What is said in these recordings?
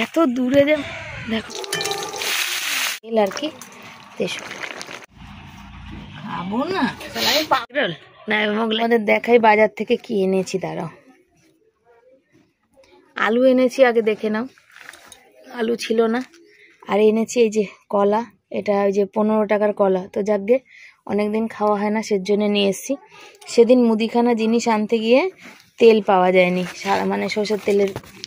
এত দূরে যে দেখো তেল আর কি খাবো না আমাদের দেখাই বাজার থেকে কি এনেছি। দাঁড়াও, আলু এনেছি, আগে দেখে নাও। আলু ছিল না। আর এনেছি এই যে কলা, এটা ওই যে 15 টাকার কলা। তো যাকগে অনেকদিন খাওয়া হয় না, সেজন্য নিয়ে এসেছি। সেদিন মুদিখানা জিনিস আনতে গিয়ে তেল পাওয়া যায়নি, মানে সরষের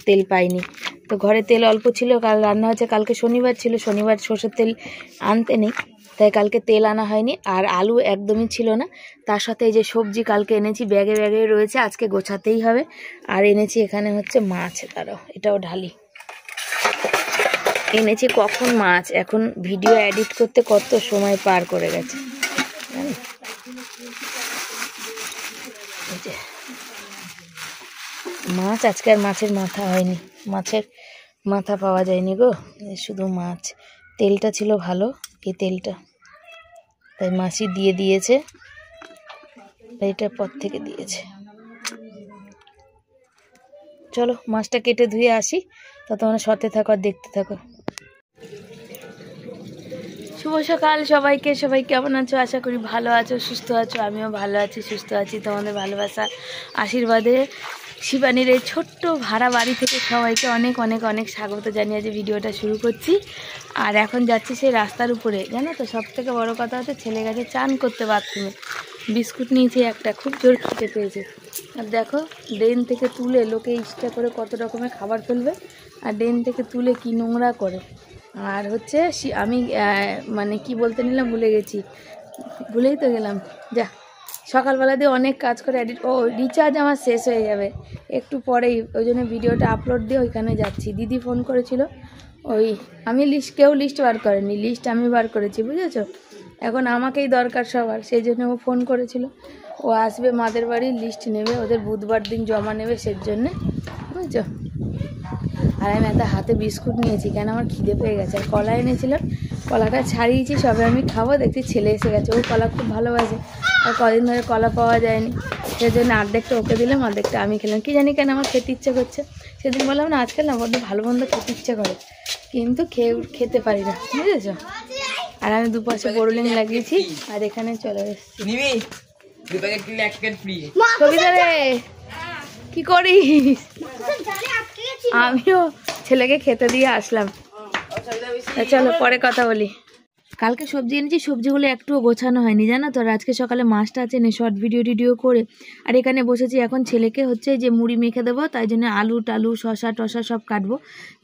তেল পাইনি। তো ঘরে তেল অল্প ছিল, কাল রান্না হচ্ছে, কালকে শনিবার ছিল, শনিবার সরষের তেল আনতে নেই, তাই কালকে তেল আনা হয়নি। আর আলু একদমই ছিল না। তার সাথে এই যে সবজি কালকে এনেছি, ব্যাগে ব্যাগে রয়েছে, আজকে গোছাতেই হবে। আর এনেছি এখানে হচ্ছে মাছ। তারও এটাও ঢালি এনেছি। কখন মাছ, এখন ভিডিও এডিট করতে কত সময় পার করে গেছে। মাছ আজকে আর মাছের মাথা হয়নি, মাছের মাথা পাওয়া যায়নি গো, শুধু মাছ। তেলটা ছিল ভালো, এই তেলটা, তাই মাছই দিয়ে দিয়েছে, এইটার পর থেকে দিয়েছে। চলো মাছটা কেটে ধুয়ে আসি, তা তোমরা সাথে থাকো আর দেখতে থাকো। শুভ সকাল সবাইকে। সবাই কেমন আছো? আশা করি ভালো আছো, সুস্থ আছো। আমিও ভালো আছি, সুস্থ আছি। তোমাদের ভালোবাসা আশীর্বাদে শিবানীর এই ছোট্ট ভাড়া বাড়ি থেকে সবাইকে অনেক অনেক অনেক স্বাগত জানিয়ে যে ভিডিওটা শুরু করছি। আর এখন যাচ্ছি সেই রাস্তার উপরে, জানো তো সব থেকে বড় কথা হচ্ছে ছেলে গেছে চান করতে বাথরুমে। বিস্কুট নিয়েছি একটা, খুব জোর খেতে পেয়েছে। আর দেখো ড্রেন থেকে তুলে লোকে ইচ্ছা করে কত রকমের খাবার ফেলবে, আর ড্রেন থেকে তুলে কি নোংরা করে। আর হচ্ছে আমি মানে কি বলতে নিলাম ভুলে গেছি, ভুলেই তো গেলাম। যা সকালবেলা দিয়ে অনেক কাজ করে রিচার্জ আমার শেষ হয়ে যাবে একটু পরেই, ওই জন্য ভিডিওটা আপলোড দিয়ে ওইখানে যাচ্ছি। দিদি ফোন করেছিল, ওই আমি কেউ লিস্ট বার করেনি, লিস্ট আমি বার করেছি, বুঝেছো? এখন আমাকেই দরকার সবার, সেই জন্য ও ফোন করেছিল। ও আসবে মাদের বাড়ির লিস্ট নেবে, ওদের বুধবার দিন জমা নেবে, সেই জন্যে, বুঝেছো? আর আমি একটা হাতে বিস্কুট নিয়েছি, কেন আমার খিদে পেয়ে গেছে। আর কলা এনেছিলাম, কলাটা ছাড়িয়েছি, সবে আমি খাবো, দেখছি ছেলে এসে গেছে। ও কলা খুব ভালোবাসে, আর কদিন ধরে কলা পাওয়া যায়নি, সেই জন্য অর্ধেকটা ওকে দিলাম, অর্ধেকটা আমি খেলাম। কি জানি কেন আমার খেতে ইচ্ছে করছে। সেদিন বললাম না আজকাল না বড্ড ভালো মন্দ খেতে ইচ্ছে করে, কিন্তু খেতে পারি না, বুঝেছো? আর আমি দুপাশে বোরলিং লাগিয়েছি, আর এখানে চলে এসেছি। কবিতা রে কি করিস? আমিও ছেলেকে খেতে দিয়ে আসলাম। চলো পরে কথা বলি। কালকে সবজি এনেছি, সবজিগুলো একটুও গোছানো হয়নি, জানো তো। আর আজকে সকালে মাছটা আছে এনে শর্ট ভিডিও করে, আর এখানে বসেছি। এখন ছেলেকে হচ্ছে যে মুড়ি মেখে দেবো, তাই জন্য আলু টালু শশা টশা সব কাটবো।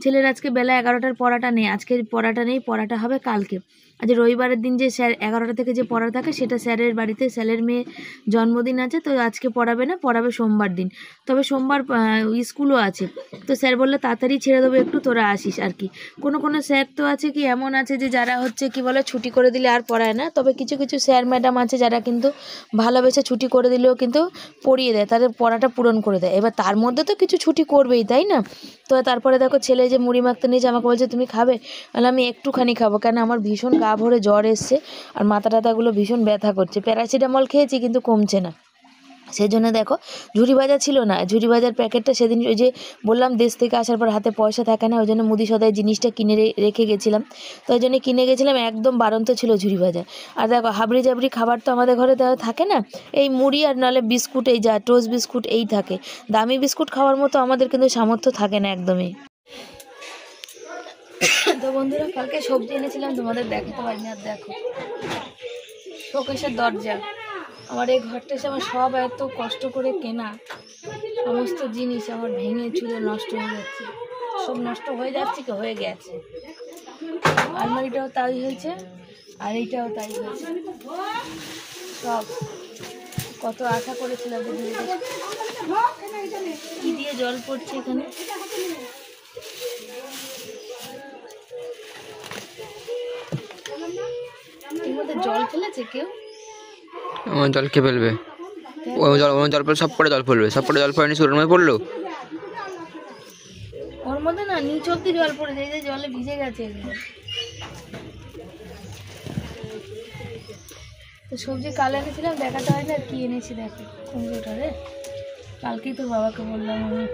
ছেলের আজকে বেলা 11টার পড়াটা নেই, আজকে পড়াটা নেই, পড়াটা হবে কালকে। আজ রবিবারের দিন যে স্যার 11টা থেকে যে পড়া থাকে, সেটা স্যারের বাড়িতে, স্যারের মেয়ে জন্মদিন আছে, তো আজকে পড়াবে না, পড়াবে সোমবার দিন। তবে সোমবার স্কুলও আছে, তো স্যার বললে তাড়াতাড়ি ছেড়ে দেবো, একটু তোরা আসিস আর কি। কোনো স্যার তো আছে কি এমন আছে যে যারা হচ্ছে কি বলে ছুটি করে দিলে আর পড়ায় না, তবে কিছু কিছু স্যার ম্যাডাম আছে যারা কিন্তু ভালোবেসে ছুটি করে দিলেও কিন্তু পড়িয়ে দেয়, তাদের পড়াটা পূরণ করে দেয়। এবার তার মধ্যে তো কিছু ছুটি করবেই, তাই না? তো তারপরে দেখো ছেলে যে মুড়ি মাখতে নিয়েছে, আমাকে বলছে তুমি খাবে? আমি একটুখানি খাবো, কেন আমার ভীষণ গা ভরে জ্বর এসছে, আর মাথা টাথাগুলো ভীষণ ব্যথা করছে। প্যারাসিটামল খেয়েছি কিন্তু কমছে না, সেই জন্য দেখো ঝুড়ি ভাজা ছিল না, ঝুড়ি ভাজার প্যাকেটটা সেদিন ওই যে বললাম দেশ থেকে আসার পর হাতে পয়সা থাকে না, ওই জন্য মুদি সদায় জিনিসটা কিনে রেখে গেছিলাম, তো ওই জন্য কিনে গেছিলাম, একদম বাড়ন্ত ছিল ঝুড়ি ভাজা। আর দেখো হাবড়ি জাবড়ি খাবার তো আমাদের ঘরে থাকে না, এই মুড়ি আর নাহলে বিস্কুট, এই যা টোস্ট বিস্কুট এই থাকে। দামি বিস্কুট খাওয়ার মতো আমাদের কিন্তু সামর্থ্য থাকে না একদমই। তো বন্ধুরা কালকে সবজি এনেছিলাম, তোমাদের দেখাতে পারিনি। আর দেখো শোকেসের দরজা, আমার এই ঘরটা এসে আমার সব এত কষ্ট করে কেনা সমস্ত জিনিস আমার ভেঙে চুরে নষ্ট হয়ে যাচ্ছে, সব নষ্ট হয়ে যাচ্ছে, কি হয়ে গেছে। আলমারিটাও তাই হয়েছে, আর এইটাও তাই হয়েছে, সব কত আশা করেছিলাম। কি দিয়ে জল পড়ছে এখানে, এর মধ্যে জল ফেলেছে কেউ, আমার জল কে ফেলবে? জল পড়লে সব পড়ে জল পড়বে, সব পড়ে জল পড়েনি, সুরের মধ্যে পড়লো, ওর মধ্যে না নিচ অব্দি জল পড়েছে, এই যে জলে ভিজে গেছে। তো সবজি কাল এনেছিলাম, দেখাতে হয় না কি এনেছি, দেখো কুমড়োটা রে, কালকেই তো বাবাকে বললাম আমি।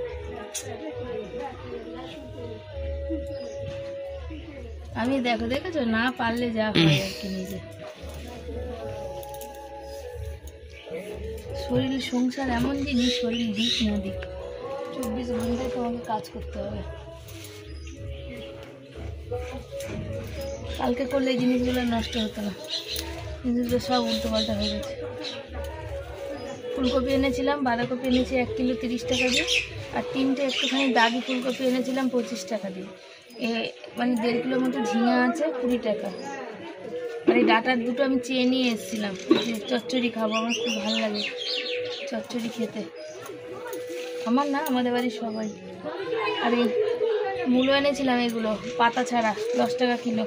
আমি দেখেছো না পারলে যা হয় আর কি, নিজে শরীর সংসার এমন জিনিস, শরীর দিক না দিক 24 ঘন্টায় তোমাকে কাজ করতে হবে। কালকে করলে এই জিনিসগুলো নষ্ট হতো না, জিনিসগুলো সব উল্টো পাল্টা হয়ে গেছে। ফুলকপি এনেছিলাম, বাঁধাকপি এনেছি 1 কিলো 30 টাকা দিয়ে, আর 3টে একটুখানি দাগি ফুলকপি এনেছিলাম 25 টাকা দিয়ে। মানে 1.5 কিলোর মতো ঝিঙা আছে 20 টাকা। আর এই ডাটার দুটো আমি চেয়ে নিয়ে এসেছিলাম, চচ্চড়ি খাবো, আমার খুব ভালো লাগে চচ্চড়ি খেতে, আমার না আমাদের বাড়ির সবাই। আর এই মূলো এনেছিলাম, এগুলো পাতা ছাড়া 10 টাকা কিলো।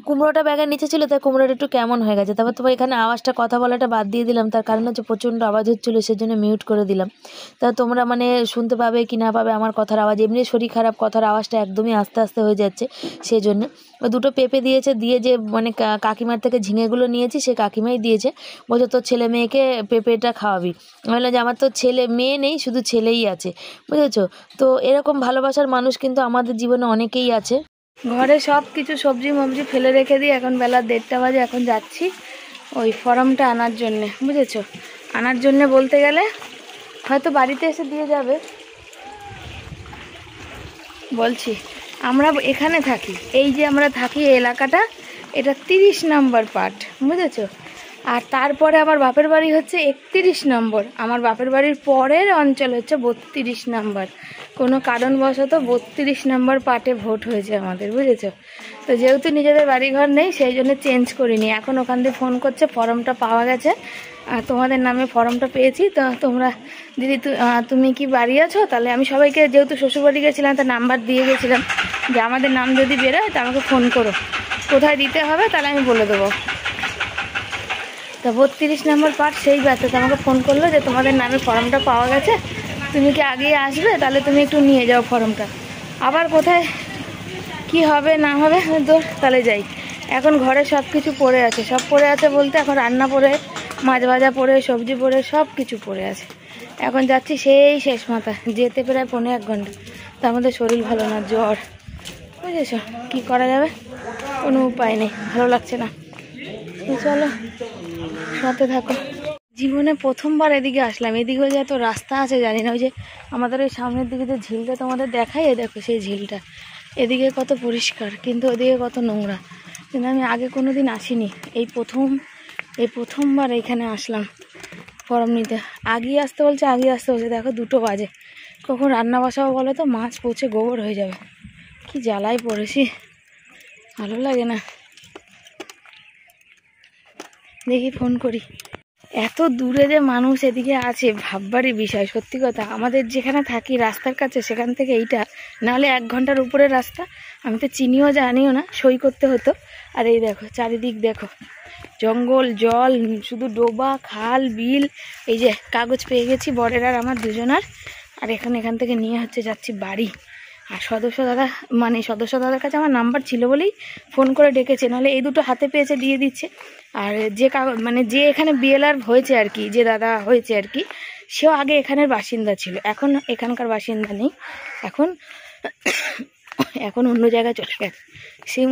কুমড়োটা ব্যাগের নিচে ছিল, তাই কুমড়োটা একটু কেমন হয়ে গেছে। তারপর তোমার এখানে আওয়াজটা কথা বলাটা বাদ দিয়ে দিলাম, তার কারণ হচ্ছে প্রচণ্ড আওয়াজ হচ্ছিলো, সেজন্য মিউট করে দিলাম। তা তোমরা মানে শুনতে পাবে কি না পাবে আমার কথার আওয়াজ, এমনি শরীর খারাপ, কথার আওয়াজটা একদমই আস্তে আস্তে হয়ে যাচ্ছে, সেই জন্য। দুটো পেঁপে দিয়েছে, দিয়ে যে মানে কাকিমার থেকে ঝিঙেগুলো নিয়েছি, সে কাকিমাই দিয়েছে, বলছে তোর ছেলে মেয়েকে পেঁপেটা খাওয়াবি। আমি বললাম যে আমার তো ছেলে মেয়ে নেই, শুধু ছেলেই আছে, বুঝেছো। তো এরকম ভালোবাসার মানুষ কিন্তু আমাদের জীবনে অনেকেই আছে। ঘরে সব কিছু সবজি মবজি ফেলে রেখে দিই, এখন বেলা 1:30 বাজে, এখন যাচ্ছি ওই ফর্মটা আনার জন্যে, বুঝেছো। আনার জন্যে বলতে গেলে হয়তো বাড়িতে এসে দিয়ে যাবে, বলছি আমরা এখানে থাকি, এই যে আমরা থাকি এই এলাকাটা, এটা 30 নম্বর পার্ট, বুঝেছো। আর তারপরে আমার বাপের বাড়ি হচ্ছে 31 নম্বর, আমার বাপের বাড়ির পরের অঞ্চল হচ্ছে 32 নম্বর। কোনো কারণবশত 32 নম্বর পার্টে ভোট হয়েছে আমাদের, বুঝেছো। তো যেহেতু নিজেদের বাড়িঘর নেই, সেই জন্য চেঞ্জ করিনি। এখন ওখান থেকে ফোন করছে, ফর্মটা পাওয়া গেছে, তোমাদের নামে ফর্মটা পেয়েছি, তো তোমরা দিদি তুমি কি বাড়ি আছো? তাহলে আমি সবাইকে, যেহেতু শ্বশুরবাড়ি গেছিলাম, তার নাম্বার দিয়ে গেছিলাম যে আমাদের নাম যদি বেরোয় তা আমাকে ফোন করো, কোথায় দিতে হবে তাহলে আমি বলে দেবো। তা 32 নম্বর পার্ট সেই ব্যাচে আমাকে ফোন করলো যে তোমাদের নামে ফর্মটা পাওয়া গেছে, তুমি কি আগেই আসবে, তাহলে তুমি একটু নিয়ে যাও ফর্মটা। আবার কোথায় কি হবে না হবে তো তাহলে যাই। এখন ঘরে সব কিছু পড়ে আছে, সব পড়ে আছে বলতে এখন রান্না পড়ে, মাছ ভাজা পড়ে, সবজি পড়ে, সব কিছু পড়ে আছে। এখন যাচ্ছি সেই শেষ মাথা, যেতে প্রায় 15 ঘন্টা, তার মধ্যে শরীর ভালো না, জ্বর, বুঝেছো। কি করা যাবে, কোনো উপায় নেই, ভালো লাগছে না। চলো সাথে থাকো। জীবনে প্রথমবার এদিকে আসলাম, এদিকেও যে এত রাস্তা আছে জানি না। ওই যে আমাদের ওই সামনের দিকে যে ঝিলটা তোমাদের দেখাই, দেখো সেই ঝিলটা, এদিকে কত পরিষ্কার, কিন্তু ওদিকে কত নোংরা। কিন্তু আমি আগে কোনো দিন আসিনি, এই প্রথমবার এইখানে আসলাম ফর্ম নিতে। আগিয়ে আসতে বলছে, দেখো 2টো বাজে, কখন রান্না বসাবো বলো তো, মাছ পচে গোবর হয়ে যাবে। কি জ্বালায় পড়েছি, ভালো লাগে না। দেখি ফোন করি। এত দূরে যে মানুষ এদিকে আছে ভাববারই বিষয়, সত্যি কথা। আমাদের যেখানে থাকি রাস্তার কাছে, সেখান থেকে এইটা নাহলে 1 ঘন্টার উপরে রাস্তা, আমি তো চিনিও জানিও না, সই করতে হতো। আর এই দেখো চারিদিক, দেখো জঙ্গল, জল, শুধু ডোবা, খাল, বিল। এই যে কাগজ পেয়ে গেছি বরের আর আমার দুজনার, আর এখান থেকে নিয়ে যাচ্ছি বাড়ি। আর সদস্য দাদার কাছে আমার নাম্বার ছিল বলেই ফোন করে ডেকেছে, নাহলে এই 2টো হাতে পেয়েছে দিয়ে দিচ্ছে। আর যে যে এখানে বিএলআর হয়েছে আর কি, যে দাদা হয়েছে আর কি, সেও আগে এখানের বাসিন্দা ছিল, এখন এখানকার বাসিন্দা নেই, এখন অন্য জায়গায় চলে গেছে।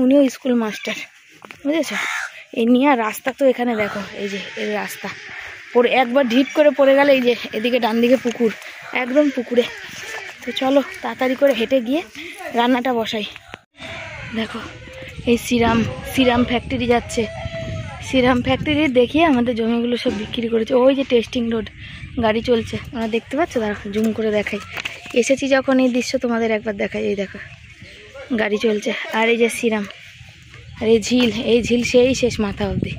উনিও স্কুল মাস্টার, বুঝেছো। এই নিয়ে রাস্তা তো এখানে দেখো, এই যে এই রাস্তা পড়ে একবার ঢিপ করে পড়ে গেলে, এই যে এদিকে ডান দিকে পুকুর, একদম পুকুরে। তো চলো তাড়াতাড়ি করে হেঁটে গিয়ে রান্নাটা বসাই। দেখো এই সিরাম ফ্যাক্টরি যাচ্ছে, সিরাম ফ্যাক্টরি দেখিয়ে আমাদের জমিগুলো সব বিক্রি করেছে। ওই যে টেস্টিং রোড, গাড়ি চলছে, তোমরা দেখতে পাচ্ছ, দেখো জুম করে দেখাই। এসেছি যখন এই দৃশ্য তোমাদের একবার দেখাই, এই দেখো গাড়ি চলছে, আর এই যে সিরাম, আর এই ঝিল সেই শেষ মাথা অবধি,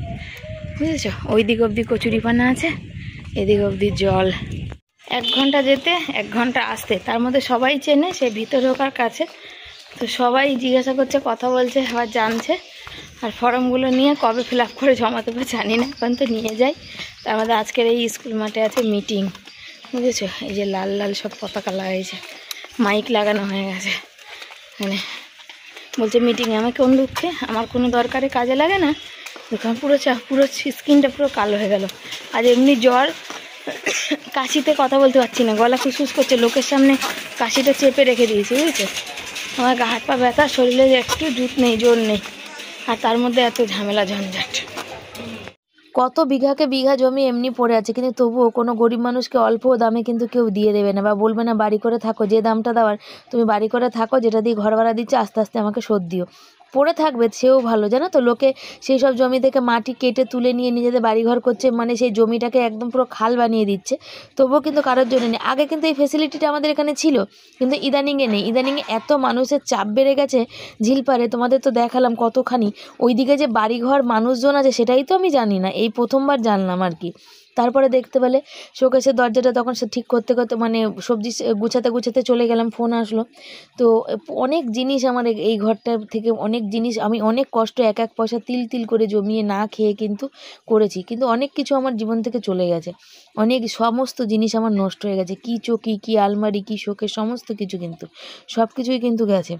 বুঝেছো। ওই দিক অবধি কচুরিপানা আছে, এদিক অবধি জল। 1 ঘন্টা যেতে 1 ঘন্টা আসতে, তার মধ্যে সবাই চেনে, সে ভিতরে ওকার কাছে। তো সবাই জিজ্ঞাসা করছে, কথা বলছে, আবার জানছে। আর ফর্মগুলো নিয়ে কবে ফিল আপ করে জমা দেবে জানি না, এখন তো নিয়ে যাই। তার মধ্যে আজকের এই স্কুল মাঠে আছে মিটিং, বুঝেছো। এই যে লাল লাল সব পতাকা লাগাইছে, মাইক লাগানো হয়ে গেছে, মানে বলছে মিটিংয়ে। আমাকে কোন দুঃখে, আমার কোনো দরকারে কাজে লাগে না, দেখুন পুরো স্কিনটা পুরো কালো হয়ে গেল। আর এমনি জ্বর, কাশিতে কথা বলতে পারছি না, গলা খুসখুস করছে, লোকের সামনে কাশিটা চেপে রেখে দিয়েছি, বুঝেছো। আমার গা হাত পা ব্যথা, শরীরে একটু জুত নেই, জোর নেই, আর তার মধ্যে এত ঝামেলা ঝঞ্ঝাট। কত বিঘাকে বিঘা জমি এমনি পড়ে আছে, কিন্তু তবুও কোনো গরিব মানুষকে অল্প দামে কিন্তু কেউ দিয়ে দেবে না, বা বলবে না বাড়ি করে থাকো, যে দামটা দেওয়ার তুমি বাড়ি করে থাকো, যেটা দিয়ে ঘর ভাড়া দিচ্ছে আস্তে আস্তে আমাকে শোধ দিও। পড়ে থাকবে সেও ভালো, জানো তো, লোকে সেই সব জমি থেকে মাটি কেটে তুলে নিয়ে নিজেদের বাড়িঘর করছে, মানে সেই জমিটাকে একদম পুরো খাল বানিয়ে দিচ্ছে, তবুও কিন্তু কারোর জন্য নেই। আগে কিন্তু এই ফেসিলিটিটা আমাদের এখানে ছিল, কিন্তু ইদানিংয়ে নেই। ইদানিংয়ে এত মানুষের চাপ বেড়ে গেছে ঝিলপারে, তোমাদের তো দেখালাম কতখানি। ওইদিকে যে বাড়িঘর মানুষজন আছে সেটাই তো আমি জানি না, এই প্রথমবার জানলাম আর কি। তারপরে দেখতে পেলে শোকেসের দরজাটা তখন সে ঠিক করতে করতে, মানে সবজি গুছাতে গুছাতে চলে গেলাম, ফোন আসলো। তো অনেক জিনিস আমার এই ঘরটার থেকে, অনেক জিনিস আমি অনেক কষ্ট এক এক পয়সা তিল তিল করে জমিয়ে না খেয়ে কিন্তু করেছি, কিন্তু অনেক কিছু আমার জীবন থেকে চলে গেছে, অনেক সমস্ত জিনিস আমার নষ্ট হয়ে গেছে, কি চৌকি, কি আলমারি, কি শোকেস, সমস্ত কিছু কিন্তু সব কিছুই কিন্তু গেছে।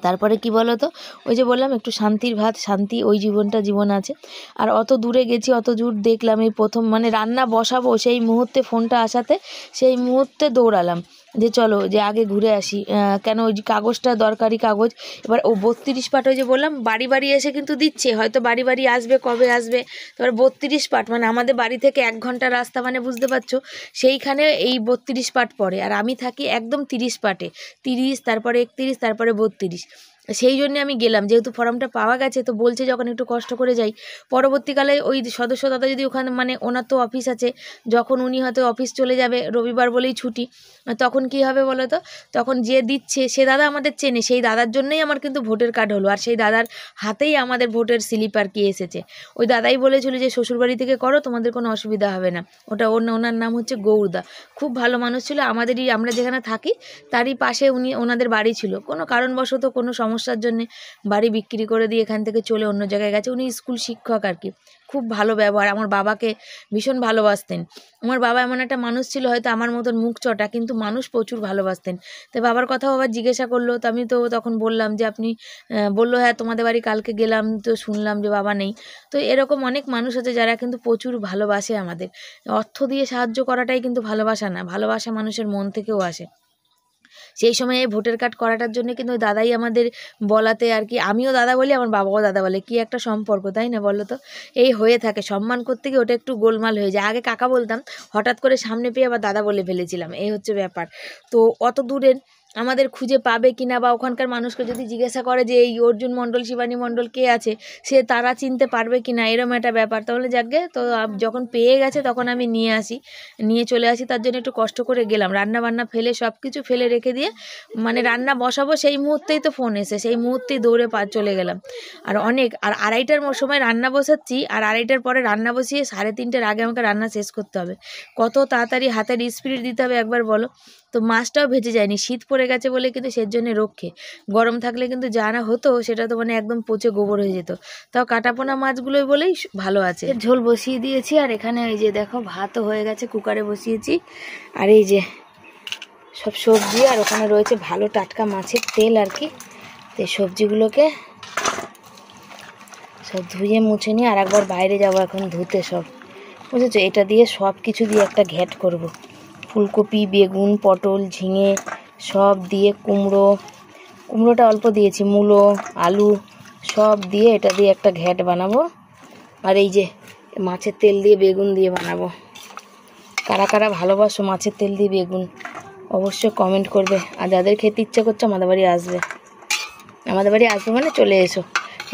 তারপরে কি বলো তো, ওই যে বললাম একটু শান্তির ভাত শান্তি, ওই জীবন আছে। আর অত দূরে গেছি, অত দূর দেখলাম, এই প্রথম মানে রান্না বসাবো সেই মুহূর্তে ফোনটা আসাতে সেই মুহূর্তে দৌড়ালাম যে চলো যে আগে ঘুরে আসি, কেন ওই কাগজটা দরকারি কাগজ। এবার ও 32 পাট, ওই যে বললাম বাড়ি বাড়ি এসে কিন্তু দিচ্ছে, হয়তো বাড়ি বাড়ি আসবে, কবে আসবে। তারপর 32 পাট মানে আমাদের বাড়ি থেকে 1 ঘন্টা রাস্তা, মানে বুঝতে পারছো, সেইখানে এই 32 পাট পড়ে, আর আমি থাকি একদম 30 পাটে, 30, তারপরে 31, তারপরে 32। সেই জন্য আমি গেলাম, যেহেতু ফর্মটা পাওয়া গেছে, তো বলছে যখন একটু কষ্ট করে যাই। পরবর্তীকালে ওই সদস্য দাদা যদি ওখানে, মানে ওনার তো অফিস আছে, যখন উনি হয়তো অফিস চলে যাবে, রবিবার বলেই ছুটি, তখন কি হবে বলো তো, তখন যে দিচ্ছে সে দাদা আমাদের চেনে, সেই দাদার জন্যই আমার কিন্তু ভোটার কার্ড হলো, আর সেই দাদার হাতেই আমাদের ভোটের স্লিপ আর কি এসেছে। ওই দাদাই বলেছিল যে শ্বশুরবাড়ি থেকে করো, তোমাদের কোনো অসুবিধা হবে না। ওটা ওনার নাম হচ্ছে গৌরদা, খুব ভালো মানুষ ছিল। আমাদেরই, আমরা যেখানে থাকি তারই পাশে ওনাদের বাড়ি ছিল, কোনো কারণবশত কোনো সমস্যার জন্যে বাড়ি বিক্রি করে দিয়ে এখান থেকে চলে অন্য জায়গায় গেছে। উনি স্কুল শিক্ষক আর কি, খুব ভালো ব্যবহার, আমার বাবাকে ভীষণ ভালোবাসতেন। আমার বাবা এমন একটা মানুষ ছিল, হয়তো আমার মতন মুখ চটা, কিন্তু মানুষ প্রচুর ভালোবাসতেন। তো বাবার কথাও আবার জিজ্ঞাসা করলো, তো আমি তো তখন বললাম যে আপনি, বললো হ্যাঁ তোমাদের বাড়ি কালকে গেলাম তো শুনলাম যে বাবা নেই। তো এরকম অনেক মানুষ আছে যারা কিন্তু প্রচুর ভালোবাসে আমাদের। অর্থ দিয়ে সাহায্য করাটাই কিন্তু ভালোবাসা না, ভালোবাসা মানুষের মন থেকেও আসে। সেই সময় এই ভোটার কার্ড করাটার জন্য কিন্তু ওই দাদাই আমাদের বলাতে আর কি, আমিও দাদা বলি, আমার বাবাও দাদা বলে, কি একটা সম্পর্ক তাই না বলো তো। এই হয়ে থাকে, সম্মান করতে গিয়ে ওটা একটু গোলমাল হয়ে যায়। আগে কাকা বলতাম, হঠাৎ করে সামনে পেয়ে আবার দাদা বলে ফেলেছিলাম, এই হচ্ছে ব্যাপার। তো অত দূরের আমাদের খুঁজে পাবে কিনা, বা ওখানকার মানুষকে যদি জিজ্ঞাসা করে যে এই অর্জুন মণ্ডল, শিবানী মণ্ডল কে আছে, সে তারা চিনতে পারবে কিনা, এরম একটা ব্যাপার। তাহলে যাকে, তো যখন পেয়ে গেছে তখন আমি নিয়ে চলে আসি। তার জন্য একটু কষ্ট করে গেলাম, রান্না বান্না ফেলে সব কিছু ফেলে রেখে দিয়ে, মানে রান্না বসাবো সেই মুহূর্তেই তো ফোন এসে, সেই মুহূর্তেই দৌড়ে চলে গেলাম। আর অনেক, আর 2:30টার সময় রান্না বসাচ্ছি, আর 2:30টার পরে রান্না বসিয়ে 3:30টার আগে আমাকে রান্না শেষ করতে হবে। কত তাড়াতাড়ি হাতের স্পিড দিতে হবে একবার বলো। তো মাছটাও ভেজে যায়নি, শীত পড়ে গেছে বলে কিন্তু সের জন্য রক্ষে। গরম থাকলে কিন্তু যা না হতো সেটা তো মানে একদম পচে গোবর হয়ে যেত। তাও কাটাপোনা মাছগুলোই বলেই ভালো আছে। ঝোল বসিয়ে দিয়েছি, আর এখানে এই যে দেখো ভাতও হয়ে গেছে, কুকারে বসিয়েছি। আর এই যে সব সবজি, আর ওখানে রয়েছে ভালো টাটকা মাছের তেল আর কি। তো এই সবজিগুলোকে সব ধুয়ে মুছে নিয়ে আর একবার বাইরে যাবো এখন ধুতে সব, বুঝেছো। এটা দিয়ে সব কিছু দিয়ে একটা ঘ্যাট করব। ফুলকপি, বেগুন, পটল, ঝিঙে সব দিয়ে, কুমড়োটা অল্প দিয়েছি, মূলো, আলু সব দিয়ে এটা দিয়ে একটা ঘ্যাট বানাবো। আর এই যে মাছের তেল দিয়ে বেগুন দিয়ে বানাবো। কারা কারা ভালোবাসো মাছের তেল দিয়ে বেগুন অবশ্যই কমেন্ট করবে। আর যাদের খেতে ইচ্ছা করছে আমাদের বাড়ি আসবে, মানে চলে এসো।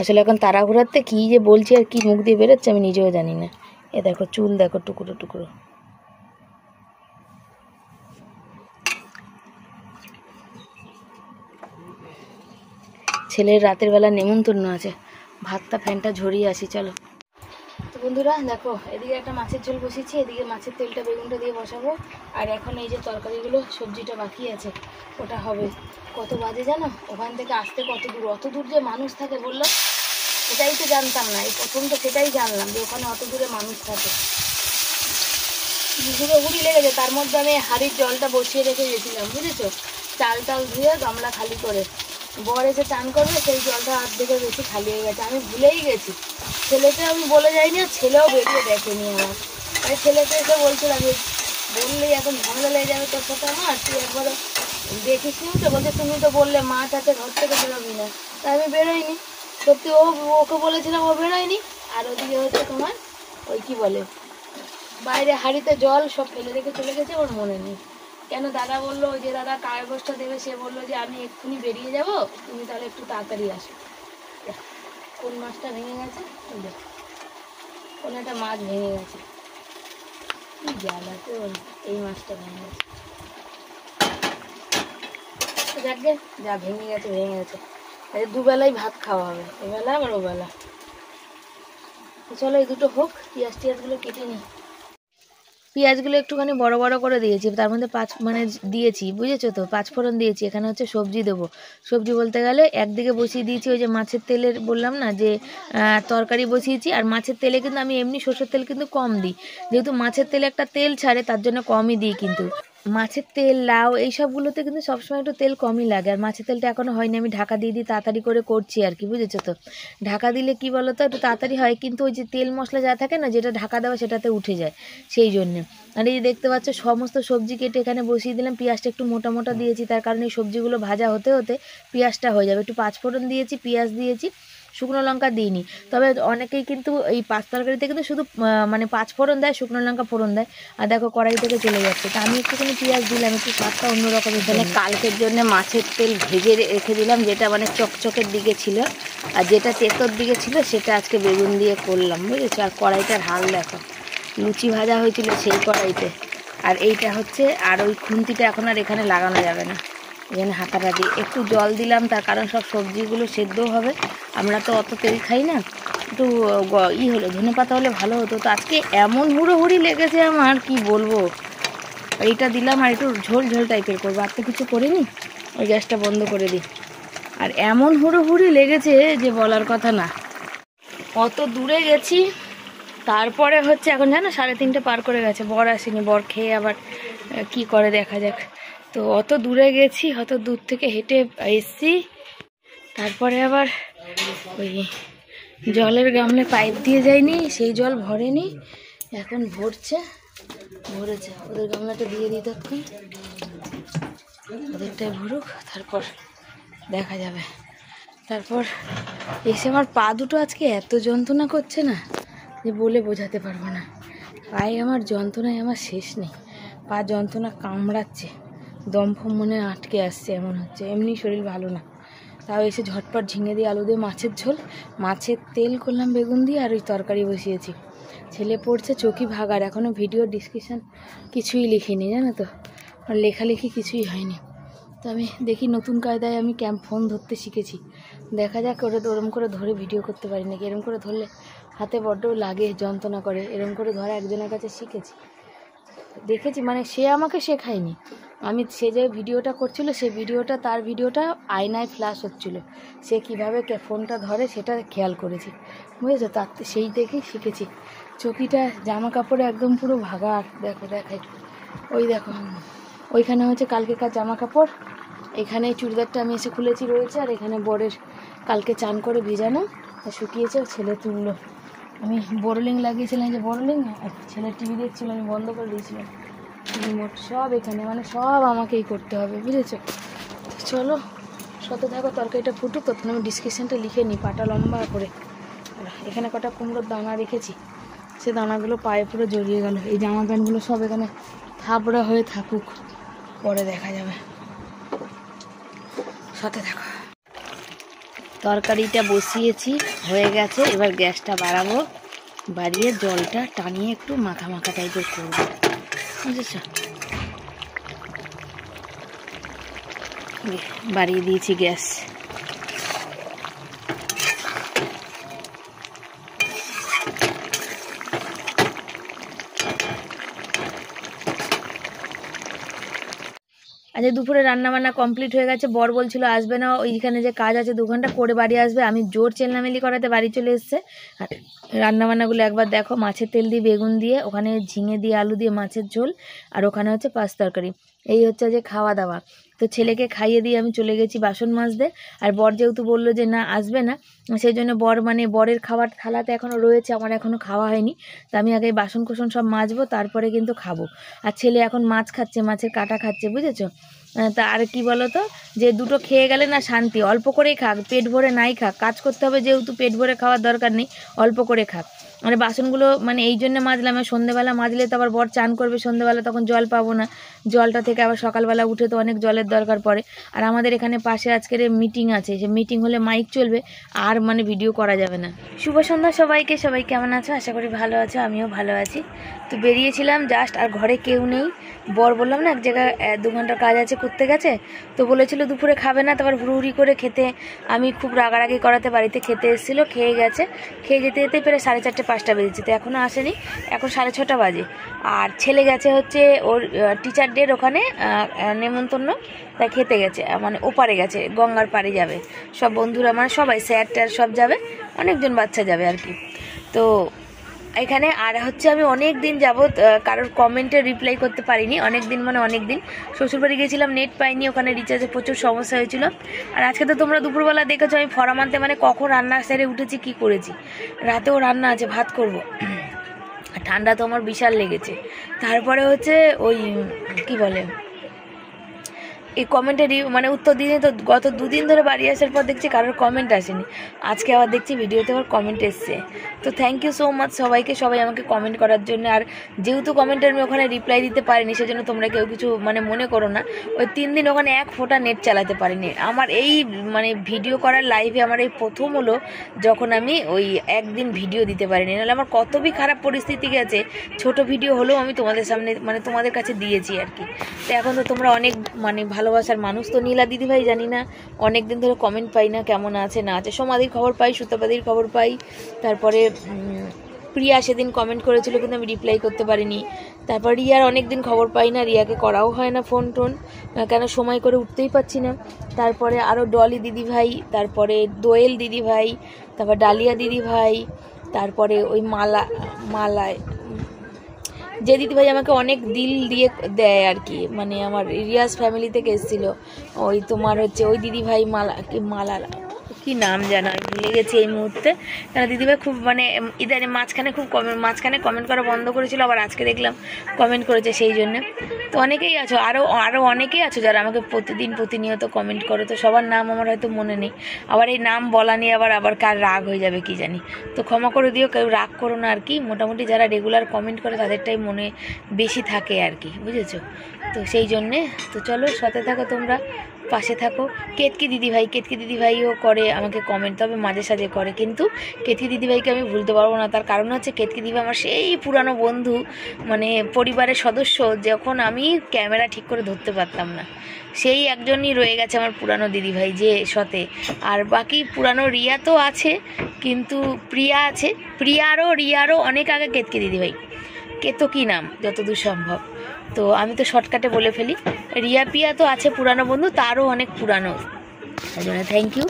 আসলে এখন তাড়াহুড়াতে কী যে বলছি আর কি মুখ দিয়ে বেরোচ্ছে আমি নিজেও জানি না। এ দেখো চুল দেখো, টুকরো টুকরো। ছেলের রাতের বেলা নেমন্তন্ন আছে, ভাতটা ফ্যানটা ঝরিয়ে আসি চলো। তো বন্ধুরা দেখো, এদিকে একটা মাছের ঝোল বসিয়েছি, এদিকে মাছের তেলটা বেগুনটা দিয়ে বসাবো। আর এখন এই যে তরকারিগুলো, সবজিটা বাকি আছে, ওটা হবে। কত বাজে জানো, ওখান থেকে আসতে কত দূর, অত দূর যে মানুষ থাকে বললো, এটাই তো জানতাম না, এই প্রথম তো সেটাই জানলাম যে ওখানে অত দূরে মানুষ থাকে। হুড়ি লেগেছে, তার মধ্যে আমি হাঁড়ির জলটা বসিয়ে রেখে গেছিলাম, বুঝেছো। চাল ধুয়ে গামলা খালি করে, বর এসে চান করবে, সেই জলটা অর্ধেকের বেশি খালি হয়ে গেছে, আমি ভুলেই গেছি। ছেলেকে আমি বলে যাইনি, আর ছেলেও বেরিয়ে দেখেনি আমার। তাই ছেলেকে এসে বলছিলাম, বললেই এখন ঝামেলা লেগে যাবে তোর সাথে আমার, তুই একবারও দেখিস নি তো, বলছে তুমি তো বললে মাছ আছে ঘর থেকে বেরোবি না, তাই আমি বেরোইনি। সত্যি ওকে বলেছিলাম, ও বেরোয়নি। আর ওদিকে হচ্ছে তোমার ওই কি বলে বাইরে হাঁড়িতে জল সব ফেলে রেখে চলে গেছে, ওর মনে নেই। কেন দাদা বললো, ওই যে দাদা কাগজটা দেবে, সে বললো যে আমি এক্ষুনি বেরিয়ে যাব, তুমি তাহলে একটু তাড়াতাড়ি আসো। কোন মাছটা ভেঙে গেছে, কোন একটা মাছ ভেঙে গেছে, কি জ্বালাতে এই মাছটা ভেঙে গেছে। যাকে যা ভেঙে গেছে ভেঙে গেছে। দুবেলাই ভাত খাওয়া হবে, এবেলা আর ওবেলা। চলো এই দুটো হোক, পেঁয়াজ টিয়াজগুলো কেটে নিই। পেঁয়াজগুলো একটুখানি বড় বড় করে দিয়েছি, তার মধ্যে দিয়েছি, বুঝেছো তো, 5 ফোড়ন দিয়েছি। এখানে হচ্ছে সবজি দেবো। সবজি বলতে গেলে একদিকে বসিয়ে দিয়েছি ওই যে মাছের তেলের বললাম না যে তরকারি বসিয়েছি। আর মাছের তেলে কিন্তু আমি এমনি সর্ষের তেল কিন্তু কম দিই, যেহেতু মাছের তেলে একটা তেল ছাড়ে, তার জন্য কমই দিই। কিন্তু মাছের তেল, লাউ এই সবগুলোতে কিন্তু সবসময় একটু তেল কমই লাগে। আর মাছের তেলটা এখনও হয়নি, আমি ঢাকা দিয়ে দিই, তাড়াতাড়ি করে করছি আর কি, বুঝেছো তো। ঢাকা দিলে কি বলো তো, একটু তাড়াতাড়ি হয়, কিন্তু ওই যে তেল মশলা যা থাকে না, যেটা ঢাকা দেওয়া সেটাতে উঠে যায়, সেই জন্যে। আর এই যে দেখতে পাচ্ছ সমস্ত সবজি কেটে এখানে বসিয়ে দিলাম। পেঁয়াজটা একটু মোটা মোটা দিয়েছি, তার কারণে এই সবজিগুলো ভাজা হতে হতে পেঁয়াজটা হয়ে যাবে। একটু 5 ফোড়ন দিয়েছি, পেঁয়াজ দিয়েছি, শুকনো লঙ্কা দিইনি। তবে অনেকেই কিন্তু এই পাঁচ তরকারিতে কিন্তু শুধু মানে 5 ফোড়ন দেয়, শুকনো লঙ্কা ফোড়ন দেয়। আর দেখো কড়াই থেকে চলে যাচ্ছে, তা আমি একটুখানি পেঁয়াজ দিলাম, একটু স্বাদটা অন্যরকম। এখানে কালকের জন্য মাছের তেল ভেজে রেখে দিলাম, যেটা মানে চকচকের দিকে ছিল, আর যেটা তেতোর দিকে ছিল সেটা আজকে বেগুন দিয়ে করলাম, বুঝেছো। আর কড়াইটার হাল দেখো, লুচি ভাজা হয়েছিল সেই কড়াইতে। আর এইটা হচ্ছে, আর ওই খুন্তিটা এখন আর এখানে লাগানো যাবে না, এখানে হাতাটা দিয়ে একটু জল দিলাম, তার কারণ সব সবজিগুলো সেদ্ধও হবে। আমরা তো অত তেল খাই না, একটু হলো ধনে পাতা হলে ভালো হতো। তো আজকে এমন হুড়োহুড়ি লেগেছে আমার, কি বলবো। এইটা দিলাম, আর একটু ঝোল ঝোল টাইপের করবো, আর তো কিছু করিনি, ওই গ্যাসটা বন্ধ করে দিই। আর এমন হুড়োহুড়ি লেগেছে যে বলার কথা না। অত দূরে গেছি, তারপরে হচ্ছে এখন জানো 3:30 পার করে গেছে, বর আসেনি, বর খেয়ে আবার কি করে দেখা যাক। তো অত দূরে গেছি, অত দূর থেকে হেঁটে এসছি, তারপরে আবার ওই জলের গামলে পাইপ দিয়ে যায়নি, সেই জল ভরেনি, এখন ভরেছে। ওদের গামলাটা দিয়ে দিই, তখন ওদেরটাই ভরুক, তারপর দেখা যাবে। তারপর এসে আমার পা দুটো আজকে এত যন্ত্রণা করছে না যে বলে বোঝাতে পারবো না। পায়ে আমার যন্ত্রণায় আমার শেষ নেই, পা যন্ত্রণা কামড়াচ্ছে, দম ফম মনে আটকে আসছে, এমন হচ্ছে। এমনি শরীর ভালো না, তাও এসে ঝটপট ঝিঙে দিয়ে আলু দিয়ে মাছের ঝোল, মাছের তেল করলাম বেগুন দিয়ে, আর ওই তরকারি বসিয়েছি। ছেলে পড়ছে চকি ভাগার, এখনও ভিডিও ডিসক্রিপশান কিছুই লিখিনি, জানো তো, আর লেখালেখি কিছুই হয়নি। তো আমি দেখি নতুন কায়দায় আমি ফোন ধরতে শিখেছি, দেখা যাক ওরম করে ধরে ভিডিও করতে পারি নাকি। এরম করে ধরলে হাতে বড্ড লাগে, যন্ত্রণা করে। এরম করে ধরা একজনের কাছে শিখেছি, দেখেছি, মানে সে আমাকে শেখায়নি, আমি সে যে ভিডিওটা করছিল, সেই ভিডিওটা, তার ভিডিওটা আয়নায় ফ্ল্যাশ হচ্ছিল, সে কীভাবে ফোনটা ধরে সেটা খেয়াল করেছি, বুঝেছো। তার সেই দেখেই শিখেছি। চকিটা জামা কাপড়ে একদম পুরো ভাগার, দেখো দেখাই, ওই দেখো ওইখানে হচ্ছে কালকেকার জামা কাপড়, এখানে চুড়িদারটা আমি এসে খুলেছি রয়েছে, আর এখানে বরের কালকে চান করে ভিজানো শুকিয়েছে, ছেলে তুললো। আমি বোরোলিং লাগিয়েছিলাম, যে বোরোলিং, ছেলের টিভি দেখছিল, আমি বন্ধ করে দিয়েছিলাম রিমোট, সব এখানে, মানে সব আমাকেই করতে হবে, বুঝেছো। চলো সাথে থাকো, তরকারিটা ফুটুক, তখন আমি ডিসক্রিপশানটা লিখে নিই পাটা লম্বা করে। এখানে কটা কুমড়োর দানা রেখেছি, সে দানাগুলো পায়ে পুরো জড়িয়ে গেল। এই জামা প্যান্টগুলো সব এখানে থাবড়া হয়ে থাকুক, পরে দেখা যাবে, সাথে থাকো। তরকারিটা বসিয়েছি, হয়ে গেছে, এবার গ্যাসটা বাড়াবো, বাড়িয়ে জলটা টানিয়ে একটু মাখা মাখা টাইপের করবো, বুঝেছ। বাড়িয়ে দিয়েছি গ্যাস। আচ্ছা, দুপুরে রান্নাবান্না কমপ্লিট হয়ে গেছে। বর বলছিল আসবে না, ওইখানে যে কাজ আছে 2 ঘন্টা করে বাড়ি আসবে, আমি জোর চেল্লামেলি করাতে বাড়ি চলে এসছে। আর রান্নাবান্নাগুলো একবার দেখো, মাছের তেল দিয়ে বেগুন দিয়ে, ওখানে ঝিঙে দিয়ে আলু দিয়ে মাছের ঝোল, আর ওখানে হচ্ছে 5 তরকারি। এই হচ্ছে যে খাওয়া দাওয়া। তো ছেলেকে খাইয়ে দিয়ে আমি চলে গেছি বাসন মাজতে। আর বর যেহেতু বললো যে না আসবে না, সেই জন্য বরের খাবার থালাতে এখনও রয়েছে, আমার এখনও খাওয়া হয়নি। তো আমি আগে বাসন কোসন সব মাজবো, তারপরে কিন্তু খাবো। আর ছেলে এখন মাছ খাচ্ছে, মাছের কাঁটা খাচ্ছে, বুঝেছো। তা আর কি বলো তো, যে দুটো খেয়ে গেলে না শান্তি, অল্প করেই খাক, পেট ভরে নাই খাক, কাজ করতে হবে যেহেতু পেট ভরে খাওয়ার দরকার নেই, অল্প করে খাক। মানে বাসনগুলো মানে এই জন্য মাজলাম, সন্ধ্যেবেলা মাজলে তো আবার বর চান করবে সন্ধ্যেবেলা, তখন জল পাবো না, জলটা থেকে আবার সকালবেলা উঠে তো অনেক জলের দরকার পড়ে। আর আমাদের এখানে পাশে আজকের মিটিং আছে, সে মিটিং হলে মাইক চলবে, আর মানে ভিডিও করা যাবে না। শুভ সন্ধ্যা সবাইকে, সবাই কেমন আছো? আশা করি ভালো আছো, আমিও ভালো আছি। তো বেরিয়েছিলাম জাস্ট, আর ঘরে কেউ নেই। বর বললাম না এক জায়গায় 2 ঘন্টার কাজ আছে, করতে গেছে, তো বলেছিল দুপুরে খাবে না, তারপর হুড়ুহুড়ি করে খেতে, আমি খুব রাগারাগি করাতে বাড়িতে খেতে এসেছিলো, খেয়ে গেছে, খেয়ে যেতে যেতে প্রায় 4:30 5টা বেজেছে, তো এখনও আসেনি, এখন 6:30 বাজে। আর ছেলে গেছে হচ্ছে ওর টিচার ডের ওখানে নেমন্তন্ন, তাই খেতে গেছে, মানে ওপারে গেছে, গঙ্গার পাড়ে যাবে, সব বন্ধুরা মানে সবাই স্যার ট্যার সব যাবে, অনেকজন বাচ্চা যাবে আর কি। তো এখানে আর হচ্ছে আমি অনেক দিন যাবৎ কারোর কমেন্টে রিপ্লাই করতে পারিনি, অনেক দিন মানে অনেক দিন। শ্বশুরবাড়ি গেছিলাম, নেট পাইনি, ওখানে রিচার্জে প্রচুর সমস্যা হয়েছিল। আর আজকে তো তোমরা দুপুরবেলা দেখেছো আমি ফরাম আনতে মানে কখন রান্না সেরে উঠেছি, কি করেছি, রাতেও রান্না আছে, ভাত করব। ঠান্ডা তো আমার বিশাল লেগেছে। তারপরে হচ্ছে ওই কি বলে, এই কমেন্টের মানে উত্তর দিয়ে তো গত 2 দিন ধরে বাড়ি আসার পর দেখছি কারোর কমেন্ট আসেনি, আজকে আবার দেখছি ভিডিওতে আবার কমেন্ট এসছে। তো থ্যাংক ইউ সো মাচ সবাইকে, সবাই আমাকে কমেন্ট করার জন্য। আর যেহেতু কমেন্টের আমি ওখানে রিপ্লাই দিতে পারিনি, সেজন্য তোমরা কেউ কিছু মানে মনে করো না। ওই 3 দিন ওখানে 1 ফোঁটা নেট চালাতে পারিনি। আমার এই মানে ভিডিও করার লাইভে আমার এই প্রথম হলো যখন আমি ওই একদিন ভিডিও দিতে পারিনি, নাহলে আমার কতই খারাপ পরিস্থিতি গেছে, ছোট ভিডিও হলেও আমি তোমাদের সামনে মানে তোমাদের কাছে দিয়েছি আর কি। তো এখন তো তোমরা অনেক মানে ভালোবাসার মানুষ, তো নীলা দিদিভাই জানি না অনেক দিন ধরে কমেন্ট পাই না, কেমন আছে না আছে। সমাধির খবর পাই, সুতাপাদির খবর পাই, তারপরে প্রিয়া সেদিন কমেন্ট করেছিল কিন্তু আমি রিপ্লাই করতে পারিনি। তারপর রিয়ার অনেক দিন খবর পাই না, রিয়াকে করাও হয় না ফোন টোন, কেন সময় করে উঠতেই পারছি না। তারপরে আরও ডলি দিদিভাই, তারপরে দোয়েল দিদিভাই, তারপর ডালিয়া দিদিভাই, তারপরে ওই মালায় যে দিদিভাই আমাকে অনেক দিল দিয়ে দেয় আর কি, মানে আমার রিয়াজ ফ্যামিলি থেকে এসেছিলো, ওই তোমার হচ্ছে ওই দিদিভাই মালা কি নাম জানো, আমি ভুলে গেছি এই মুহূর্তে। কেন দিদিভাই খুব মানে ইদানিং মাঝখানে কমেন্ট করা বন্ধ করেছিল, আবার আজকে দেখলাম কমেন্ট করেছে, সেই জন্যে। তো অনেকেই আছো, আরও অনেকেই আছো যারা আমাকে প্রতিনিয়ত কমেন্ট করো, তো সবার নাম আমার হয়তো মনে নেই, আবার এই নাম বলা নিয়ে আবার কার রাগ হয়ে যাবে কি জানি, তো ক্ষমা করে দিও, কেউ রাগ করো না আর কি। মোটামুটি যারা রেগুলার কমেন্ট করে তাদেরটাই মনে বেশি থাকে আর কি, বুঝেছো? তো সেই জন্যে তো চলো সাথে থাকো, তোমরা পাশে থাকো। কেতকি দিদিভাইও করে আমাকে কমেন্ট, তবে মাঝে সাঝে করে, কিন্তু কেতকি দিদিভাইকে আমি ভুলতে পারবো না। তার কারণ হচ্ছে কেতকি দিদিভাই আমার সেই পুরানো বন্ধু, মানে পরিবারের সদস্য, যখন আমি ক্যামেরা ঠিক করে ধরতে পারতাম না, সেই একজনই রয়ে গেছে আমার পুরানো দিদিভাই যে সতে। আর বাকি পুরানো রিয়া তো আছে, কিন্তু প্রিয়া আছে, রিয়ারও অনেক আগে কেতকি দিদিভাই, কেতো কি নাম যতদূর সম্ভব, তো আমি তো শর্টকাটে বলে ফেলি। রিয়া পিয়া তো আছে পুরানো বন্ধু, তারও অনেক পুরানো, তাই জন্য থ্যাংক ইউ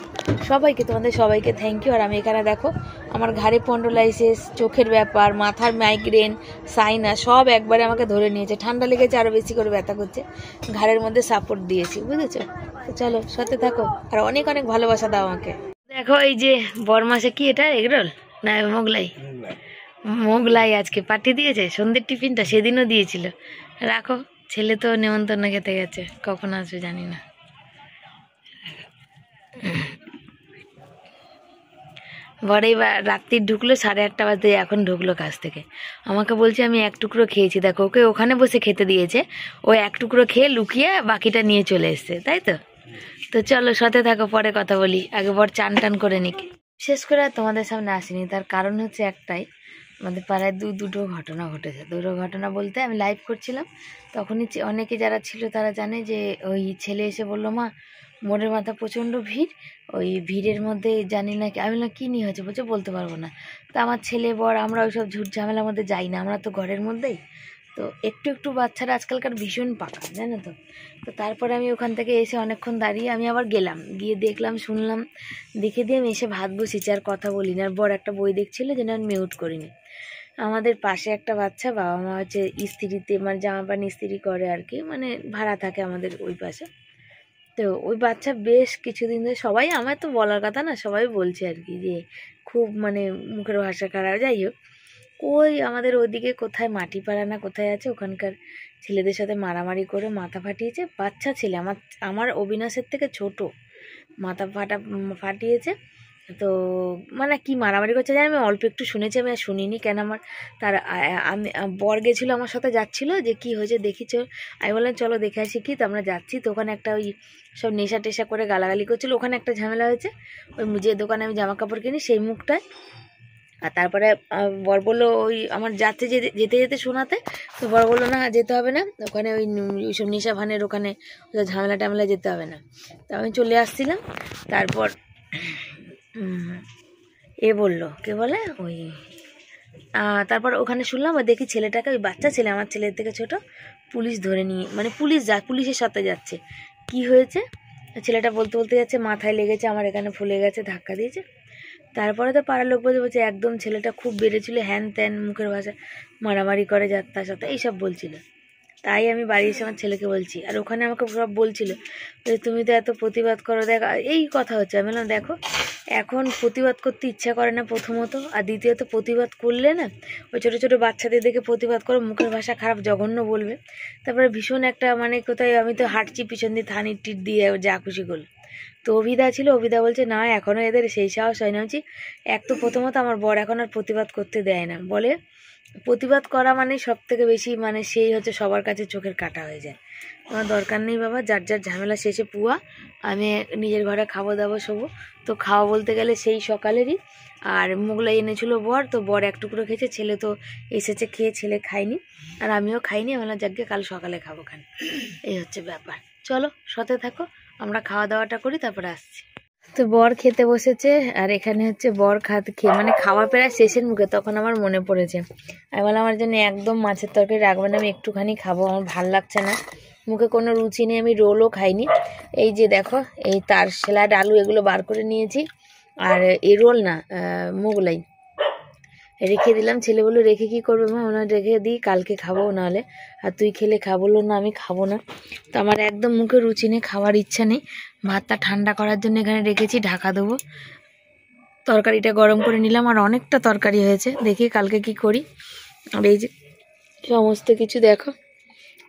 সবাইকে, তোমাদের সবাইকে থ্যাংক ইউ। আর আমি এখানে দেখো আমার ঘাড়ে স্পন্ডোলাইসিস, চোখের ব্যাপার, মাথার মাইগ্রেন, সাইনাস সব একবারে আমাকে ধরে নিয়েছে, ঠান্ডা লেগেছে আরও বেশি করে ব্যথা করছে, ঘাড়ের মধ্যে সাপোর্ট দিয়েছি, বুঝেছো? তো চলো সাথে থাকো, আর অনেক অনেক ভালোবাসা দাও আমাকে। দেখো এই যে বরমাসে কি এটা এগরোল না মোগলাই আজকে পাঠিয়ে দিয়েছে, সন্ধ্যের টিফিনটা সেদিনও দিয়েছিল। রাখো, ছেলে তো নেমন্তন্ন খেতে গেছে, কখন আসবে জানি না। বড়ই রাত্রির ঢুকলো 8:30 বাজতে, এখন ঢুকলো কাজ থেকে, আমাকে বলছে আমি 1 টুকরো খেয়েছি। দেখো ওকে ওখানে বসে খেতে দিয়েছে, ও 1 টুকরো খেয়ে লুকিয়ে বাকিটা নিয়ে চলে এসছে, তাই তো। তো চলো সাথে থাকো, পরে কথা বলি, আগে বর চান টান করে নিক। বিশেষ করে আর তোমাদের সামনে আসিনি, তার কারণ হচ্ছে একটাই, আমাদের পাড়ায় দুটো ঘটনা ঘটেছে। দুটো ঘটনা বলতে আমি লাইভ করছিলাম, তখনই অনেকে যারা ছিল তারা জানে যে ওই ছেলে এসে বললো মা মোড়ের মাথা প্রচণ্ড ভিড়, ওই ভিড়ের মধ্যে জানি না আমি বললাম কী নিয়ে হয়েছে, বলছে বলতে পারবো না। তো আমার ছেলে বর আমরা ওইসব ঝুট ঝামেলার মধ্যে যাই না, আমরা তো ঘরের মধ্যেই, তো একটু বাচ্চারা আজকালকার ভীষণ পাকা, জানো তো। তো তারপরে আমি ওখান থেকে এসে অনেকক্ষণ দাঁড়িয়ে আমি আবার গেলাম, গিয়ে দেখলাম শুনলাম, দেখে দিয়ে আমি এসে ভাত বসেছি, আর কথা বলি না। আর বর একটা বই দেখছিল, যেন আমি মিউট করিনি। আমাদের পাশে একটা বাচ্চা, বাবা মা হচ্ছে ইস্ত্রিতে মানে জামা প্যান্ট ইস্ত্রি করে আর কি, মানে ভাড়া থাকে আমাদের ওই পাশে। তো ওই বাচ্চা বেশ কিছুদিন ধরে, সবাই আমার তো বলার কথা না, সবাই বলছে আর কি যে খুব মানে মুখের ভাষা খারাপ, যাই হোক। কই আমাদের ওইদিকে কোথায় মাটিপাড়া না কোথায় আছে, ওখানকার ছেলেদের সাথে মারামারি করে মাথা ফাটিয়েছে। বাচ্চা ছেলে, আমার অবিনাশের থেকে ছোট, মাথা ফাটিয়েছে। তো মানে কি মারামারি করছে জানি, আমি অল্প একটু শুনেছি, আমি আর শুনিনি। কেন আমার আমি বর গেছিলো আমার সাথে, যাচ্ছিলো যে কি হয়েছে দেখি চল। আমি বললাম চলো দেখে আসি কি। তো আমরা যাচ্ছি, তো ওখানে একটা ওই সব নেশা টেশা করে গালাগালি করছিলো, ওখানে একটা ঝামেলা হয়েছে। ওই যে দোকানে আমি জামা কাপড় কিনি সেই মুখটায়। আর তারপরে বর বললো ওই আমার যাচ্ছে যেতে যেতে শোনাতে, তো বর বললো না যেতে হবে না, ওখানে ওইসব নেশা ভানের ওখানে ঝামেলা টামেলা যেতে হবে না। তো আমি চলে আসছিলাম। তারপর এ বললো কে বলে ওই তারপর ওখানে শুনলাম, ওই দেখি ছেলেটাকে, ওই বাচ্চা ছেলে আমার ছেলের থেকে ছোট, পুলিশ ধরে নিয়ে, মানে পুলিশের সাথে যাচ্ছে। কি হয়েছে ছেলেটা বলতে বলতে যাচ্ছে মাথায় লেগেছে, আমার এখানে ফুলে গেছে, ধাক্কা দিয়েছে। তারপরে তো পাড়ার লোক বলছে একদম ছেলেটা খুব বেড়েছিল, হ্যান ত্যান মুখের ভাষা, মারামারি করে যাত্রার সাথে এইসব বলছিল। তাই আমি বাড়ি এসে আমার ছেলেকে বলছি, আর ওখানে আমাকে সব বলছিল যে তুমি তো এত প্রতিবাদ করো, দেখ এই কথা হচ্ছে। আমি বললাম দেখো এখন প্রতিবাদ করতে ইচ্ছা করে না প্রথমত, আর দ্বিতীয়ত প্রতিবাদ করলে না ওই ছোটো ছোটো বাচ্চাদের দেখে প্রতিবাদ করো, মুখের ভাষা খারাপ জঘন্য বলবে। তারপরে ভীষণ একটা মানে কোথায় আমি তো হাঁটছি পিছন দিয়ে থানির টিট দিয়ে যা খুশি করলো। তো অভিদা ছিল, অভিদা বলছে না এখনও এদের সেই সাহস হয় না। হচ্ছে এক তো প্রথমত আমার বর এখন আর প্রতিবাদ করতে দেয় না, বলে প্রতিবাদ করা মানে সব থেকে বেশি মানে সেই হচ্ছে সবার কাছে চোখের কাটা হয়ে যায়। আমার দরকার নেই বাবা, যার যার ঝামেলা শেষে পুয়া, আমি নিজের ঘরে খাবো দাবো শোবো। তো খাওয়া বলতে গেলে সেই সকালেরই। আর মোগলাই এনেছিল বর, তো বর এক টুকরো খেয়েছে, ছেলে তো এসেছে খেয়ে, ছেলে খায়নি আর আমিও খাইনি। আমি বললাম যাকে কাল সকালে খাবো খান, এই হচ্ছে ব্যাপার। চলো সাথে থাকো, আমরা খাওয়া দাওয়াটা করি তারপরে আসছি। তো বর খেতে বসেছে, আর এখানে হচ্ছে বর খেয়ে মানে খাওয়া প্রায় শেষের মুখে, তখন আমার মনে পড়েছে। আমি বললাম আমার জন্য একদম মাছের তরকারি রাখবেন, আমি একটুখানি খাবো, আমার ভাল লাগছে না, মুখে কোনো রুচি নেই, আমি রোলও খাইনি। এই যে দেখো এই তার স্যালাড আলু এগুলো বার করে নিয়েছি, আর এই রোল না মোগলাই রেখে দিলাম। ছেলে বললো রেখে কি করবে মা, ওনার রেখে দিই কালকে খাবো, নাহলে আর তুই খেলে খা। বললো না আমি খাবো না। তো আমার একদম মুখে রুচি নেই, খাওয়ার ইচ্ছা নেই। ভাতটা ঠান্ডা করার জন্য এখানে রেখেছি, ঢাকা দেবো। তরকারিটা গরম করে নিলাম, আর অনেকটা তরকারি হয়েছে, দেখি কালকে কি করি। আর এই যে সমস্ত কিছু দেখো।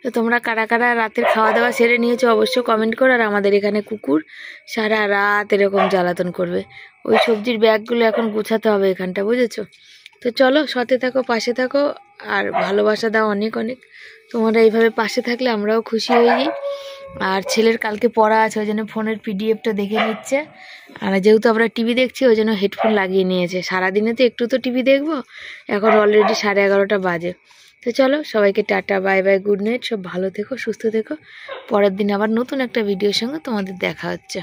তো তোমরা কারা কারা রাতের খাওয়া দাওয়া সেরে নিয়েছো অবশ্যই কমেন্ট করো। আর আমাদের এখানে কুকুর সারা রাত এরকম জ্বালাতন করবে। ওই সবজির ব্যাগগুলো এখন গুছাতে হবে এখানটা, বুঝেছো? তো চলো সাথে থাকো, পাশে থাকো, আর ভালোবাসা দাও অনেক অনেক। তোমরা এইভাবে পাশে থাকলে আমরাও খুশি হয়ে যাই। আর ছেলের কালকে পড়া আছে, ওই জন্য ফোনের পিডিএফটা দেখে নিচ্ছে। আর যেহেতু আমরা টিভি দেখছি ওই জন্য হেডফোন লাগিয়ে নিয়েছে। সারাদিনে তো একটু তো টিভি দেখবো, এখন অলরেডি 11:30 বাজে। তো চলো সবাইকে tata, bye bye, good night, সব ভালো থেকো, সুস্থ থেকো। পরের দিন আবার নতুন একটা ভিডিওর সঙ্গে তোমাদের দেখা হচ্ছে।